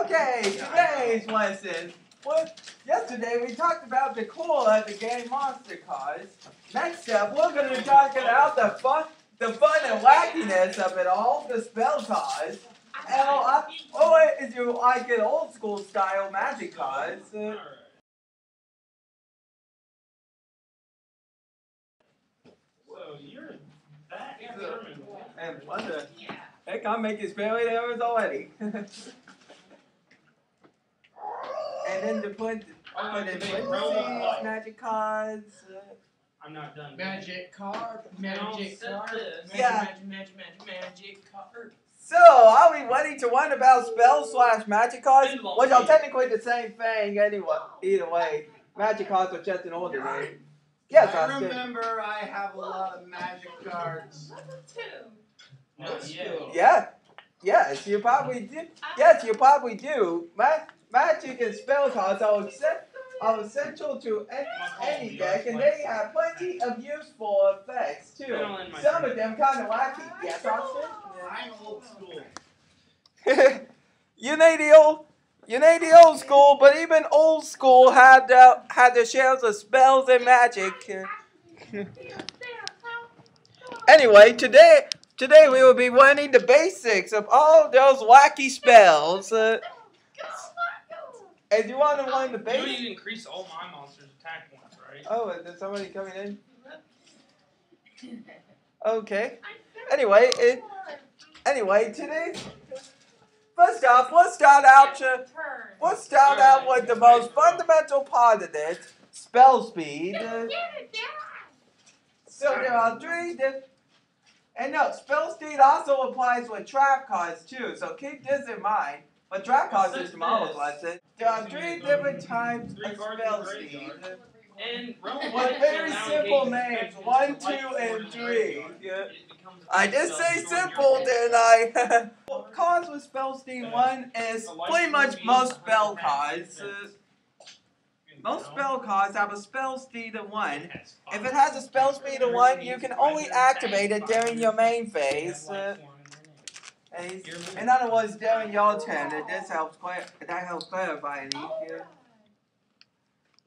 Okay, today's lesson. Well, yesterday we talked about the core of the game monster cards. Next up, we're going to talk about the fun and wackiness of it all, the spell cards. Or if you like an old school style magic cards. So you're that determined. And what the heck, I'm making spelling errors already. And then to put in parentheses, magic cards. I'm not done. Magic card. Magic card. Yeah. Magic card. So, are we ready to learn about spell/magic cards? Which are technically the same thing anyway. Either way, magic cards are just an older name. Yes, I remember I have a lot of magic cards. Yeah. Yes, you probably do. Yes, you probably do. Magic and spell cards are essential to any deck, and they have plenty of useful effects too. Some of them kind of wacky. Yes, Austin? I'm old school. You need the old school, but even old school had their shares of spells and magic. Anyway, today we will be learning the basics of all those wacky spells. And you want to learn the basics? You need to increase all my monsters' attack points, right? Oh, is there somebody coming in? Okay. Anyway, today, first off, we'll start out with the most fundamental part of it, spell speed. So there are three and no, spell speed also applies with trap cards too, so keep this in mind. But trap cards is tomorrow's lesson. There are three different types of spell speed. With very simple names, 1, 2, and 3. I did say simple, didn't I? Cards with spell speed 1 is pretty much most spell cards. Most spell cards have a spell speed of 1. If it has a spell speed of 1, you can only activate it during your main phase. In other words, during your turn, that helps clarify it easier.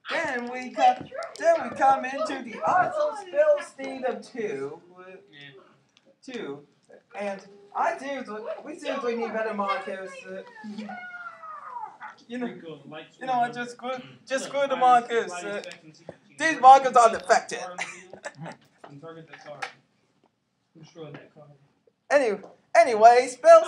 Then we come into the awesome spell speed of 2. 2. And we seriously need better markers. You know what? Just screw the markers. These markers are defective. Anyway, spell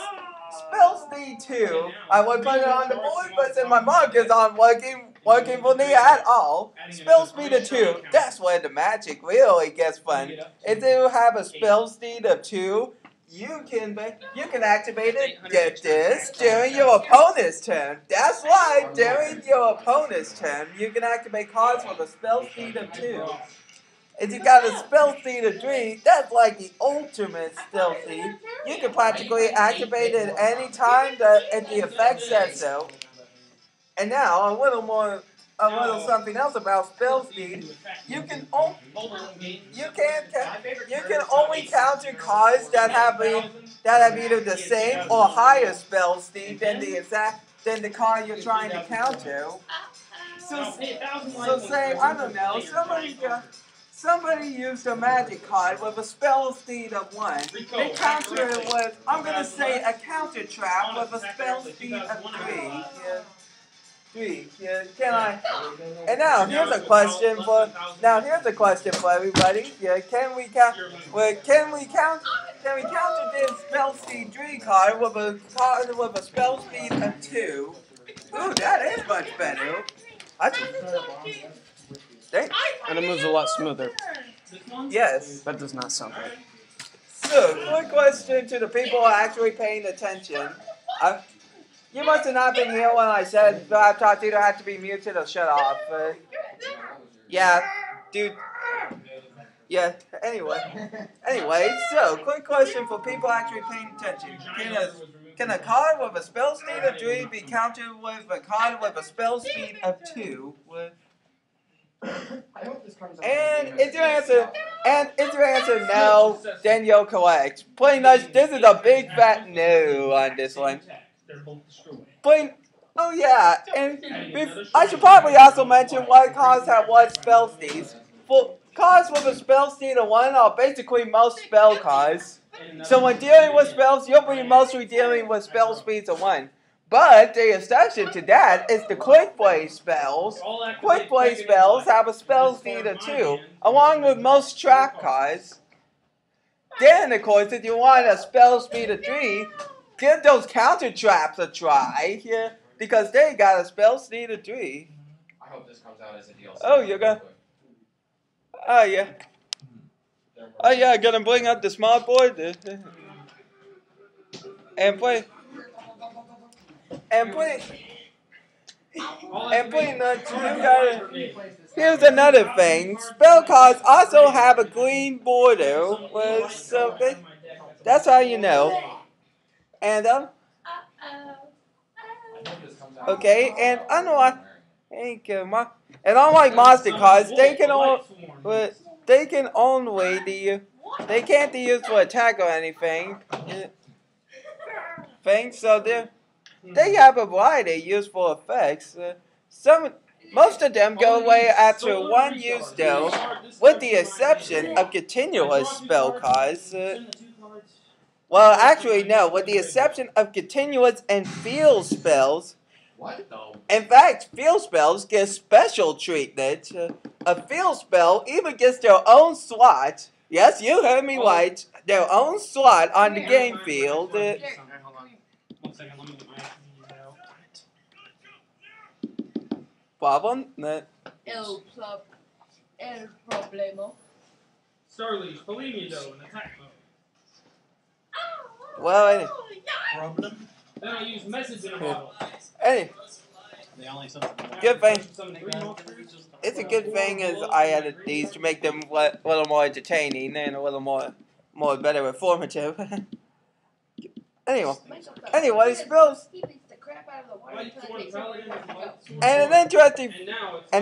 speed 2. I would put it on the board, but since my markers aren't working for me at all, spell speed of 2. That's where the magic really gets fun. If you have a spell speed of 2, you can activate it. Get this during your opponent's turn. That's right, during your opponent's turn, you can activate cards with a spell speed of 2. If you got a spell speed of 3, that's like the ultimate spell speed. You can practically activate it any time if the effect says so. And now a little something else about spell speed. You can only counter cards that have either the same or higher spell speed than the card you're trying to counter. So say, I don't know, somebody used a magic card with a spell speed of 1. They counter it with, I'm going to say, a counter trap with a spell speed of 3. 3. Can I? And now here's a question for everybody. Can we counter this spell speed 3 card with a spell speed of 2? Ooh, that is much better. And it moves a lot smoother. Yes. That does not sound right. So, quick question to the people actually paying attention. You must have not been here when I said laptops either have to be muted or shut off. Yeah, dude. Yeah, anyway, so, quick question for people actually paying attention. Can a card with a spell speed of 3 be countered with a card with a spell speed of 2? And if your answer no, then you're correct. Plain much, this is a big fat no on this one. Oh yeah, and I should probably also mention what cards have what spell speeds. For cards with a spell speed of 1 are basically most spell cards. So when dealing with spells, you'll be mostly dealing with spell speeds of 1. But the exception to that is the quick play spells. Quick play spells have a spell speed of 2, along with most trap cards. Then, of course, if you want a spell speed of 3, give those counter traps a try, because they got a spell speed of 3. I hope this comes out as a DLC. Oh, you're gonna... Oh, yeah. Oh, yeah, gonna bring up the smart board and play... And play... And putting here's another thing. Spell cards also have a green border, so that's how you know. And okay, and unlike monster cards, they can't be used for attack or anything. So they have a variety of useful effects. Most of them go away after 1 use, though, with the exception of continuous spell cards. Well, actually, no, with the exception of continuous and field spells. What though? In fact, field spells get special treatment. A field spell even gets their own slot. Yes, you heard me right. Their own slot on the game field. 1 second, let me get my keys out. Problem? El problema. Starleaf, believe me though, in attack mode. Well, Problem? Then I use message in a bottle. hey, They only sent good thing. Some 3 monsters. It's a good thing as I added these to make them a little more entertaining and a little more better informative. Anyway, spells. And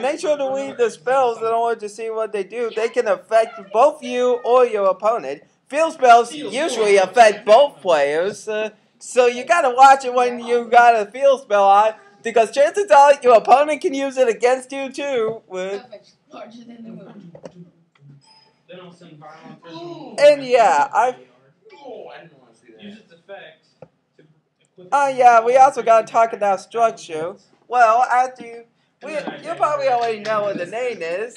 make sure to read the spells in order to see what they do. They can affect both you or your opponent. Field spells usually affect both players, so you gotta watch it when you got a field spell on, because chances are your opponent can use it against you too. And yeah, Use its effect to equip. Oh yeah, we also gotta talk about structure. Well, you probably already know what the name is.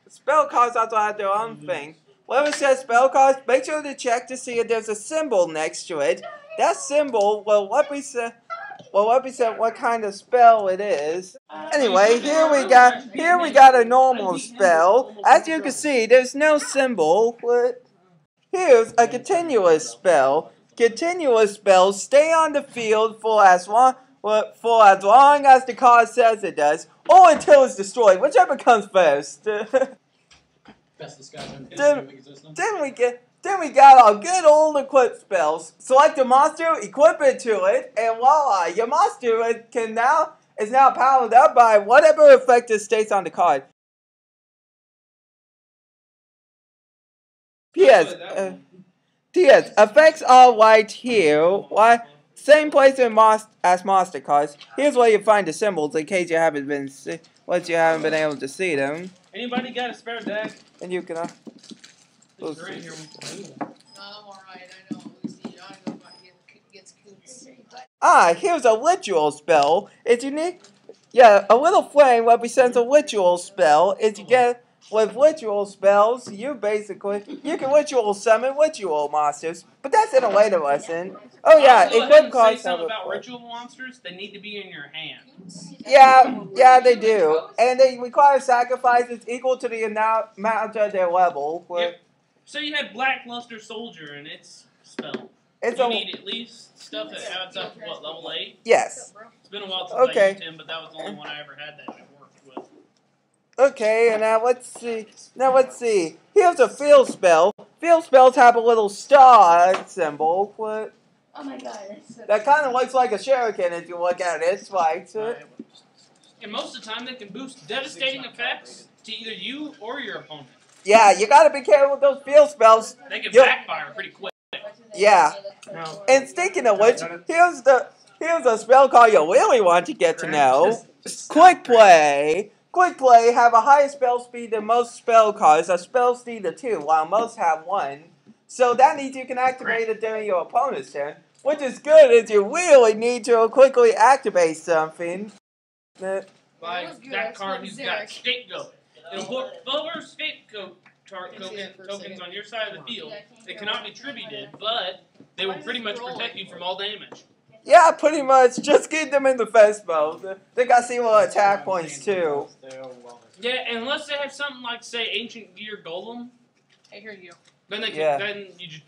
Spell cards also have their own thing. Whenever it says spell cards, make sure to check to see if there's a symbol next to it. That symbol will represent what kind of spell it is. Anyway, here we got a normal spell. As you can see, there's no symbol. Here's a continuous spell. Continuous spells stay on the field for as long as the card says it does, or until it's destroyed, whichever comes first. best discussion in Then existence. Then we got our good old equip spells. Select a monster, equip it to it, and voila, your monster is now powered up by whatever effect it states on the card. P.S. Effects are right here. Same place as monster cards. Here's where you find the symbols in case you haven't been able to see them. Anybody got a spare deck? And you can. They're in here. No, I'm alright. I know. We see. I don't know if I gets coots. Here's a ritual spell. It's unique. Yeah, a little flame represents a ritual spell. With ritual spells, you can ritual summon ritual monsters. But that's in a later lesson. Oh yeah, equip cards have about ritual monsters. They need to be in your hand. Yeah, they do, and they require sacrifices equal to the amount of their level. Yep. So you had Blackluster Soldier and its spell. You need at least stuff that adds up to what, level 8? Yes. It's been a while since I used him, but that was the only one I ever had that I worked with. Okay, and now let's see. Here's a field spell. Field spells have a little star symbol. Oh my god. That kind of looks like a shuriken if you look at it, right? And most of the time, they can boost devastating effects to either you or your opponent. Yeah, you gotta be careful with those field spells. They can backfire pretty quick. Yeah. And speaking of which, here's Here's a spell card you really want to get to know. Quick Play. Quick Play have a higher spell speed than most spell cards, a spell speed of 2, while most have 1. So that means you can activate it during your opponent's turn, which is good if you really need to quickly activate something. Like was good, that I card smelled who's got Xeric. Scapegoat. It'll put 4 Scapegoat Can see that for a tokens second. on your side of the field. Yeah, I can't They go cannot be around. tributed, but they will pretty much protect you from all damage. Yeah, pretty much. Just get them in defense mode. They got single attack points too. Yeah, unless they have something like, say, Ancient Gear Golem, Hey, here you go. then they can. Yeah. Then you just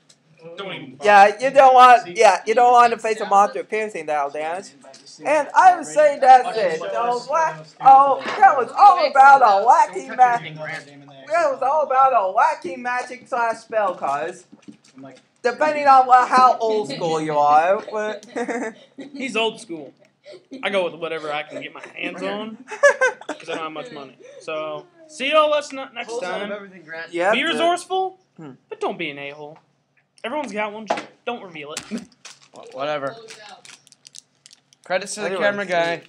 don't even. Yeah, you don't want. Yeah, you don't want to face a monster piercing that damage. And I would say that's it. So, that was all about a wacky magic. That was all about a wacky magic slash spell cards. Depending on how old school you are. But He's old school. I go with whatever I can get my hands on because I don't have much money. So, see y'all next time. yeah, Be resourceful, but don't be an a-hole. Everyone's got one. Just don't reveal it. Whatever. Close out. Credits to the Anyways. camera guy.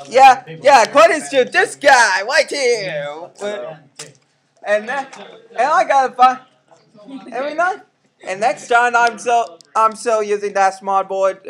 yeah, credits to this guy right here. And I gotta find every night. And next time I'm still using that smart board.